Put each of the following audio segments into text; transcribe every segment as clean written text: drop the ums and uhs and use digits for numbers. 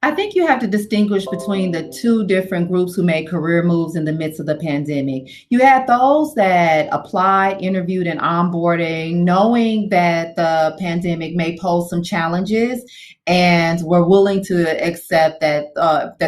I think you have to distinguish between the two different groups who made career moves in the midst of the pandemic. You had those that applied, interviewed, and onboarding, knowing that the pandemic may pose some challenges, and were willing to accept that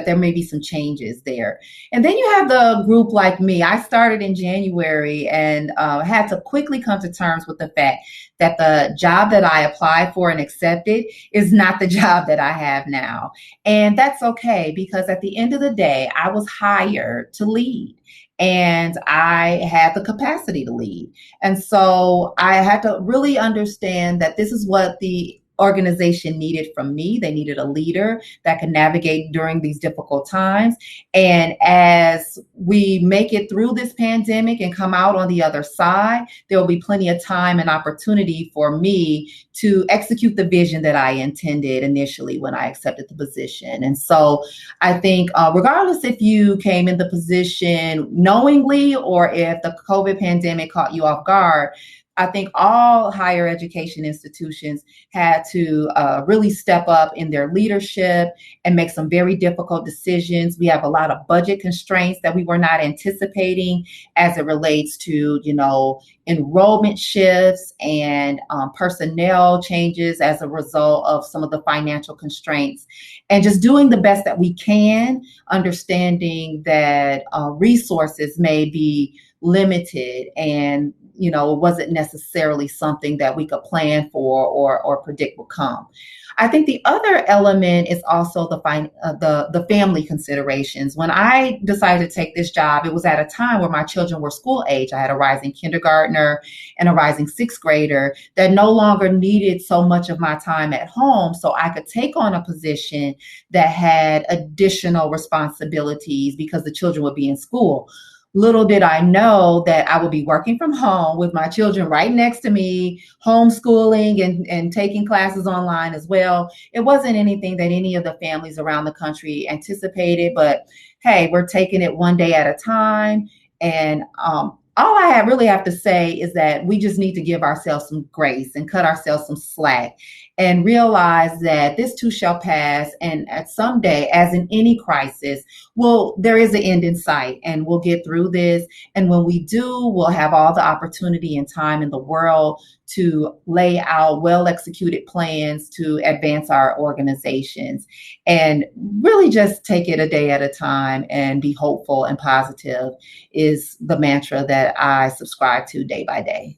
there may be some changes there. And then you have the group like me. I started in January and had to quickly come to terms with the fact that the job that I applied for and accepted is not the job that I have now. And that's okay because at the end of the day, I was hired to lead and I had the capacity to lead. And so I had to really understand that this is what the organization needed from me. They needed a leader that could navigate during these difficult times. And as we make it through this pandemic and come out on the other side, there will be plenty of time and opportunity for me to execute the vision that I intended initially when I accepted the position. And so I think, regardless if you came in the position knowingly or if the COVID pandemic caught you off guard, I think all higher education institutions had to really step up in their leadership and make some very difficult decisions. We have a lot of budget constraints that we were not anticipating as it relates to, enrollment shifts and personnel changes as a result of some of the financial constraints. And just doing the best that we can, understanding that resources may be limited and it wasn't necessarily something that we could plan for or predict would come. I think the other element is also the family considerations. When I decided to take this job, it was at a time where my children were school age. I had a rising kindergartner and a rising sixth grader that no longer needed so much of my time at home, so I could take on a position that had additional responsibilities because the children would be in school. Little did I know that I would be working from home with my children right next to me, homeschooling and taking classes online as well. It wasn't anything that any of the families around the country anticipated, but hey, we're taking it one day at a time. And all really have to say is that we just need to give ourselves some grace and cut ourselves some slack and realize that this too shall pass. And at some day, as in any crisis, there is an end in sight and we'll get through this. And when we do, we'll have all the opportunity and time in the world to lay out well executed plans to advance our organizations and really just take it a day at a time and be hopeful and positive is the mantra that I subscribe to day by day.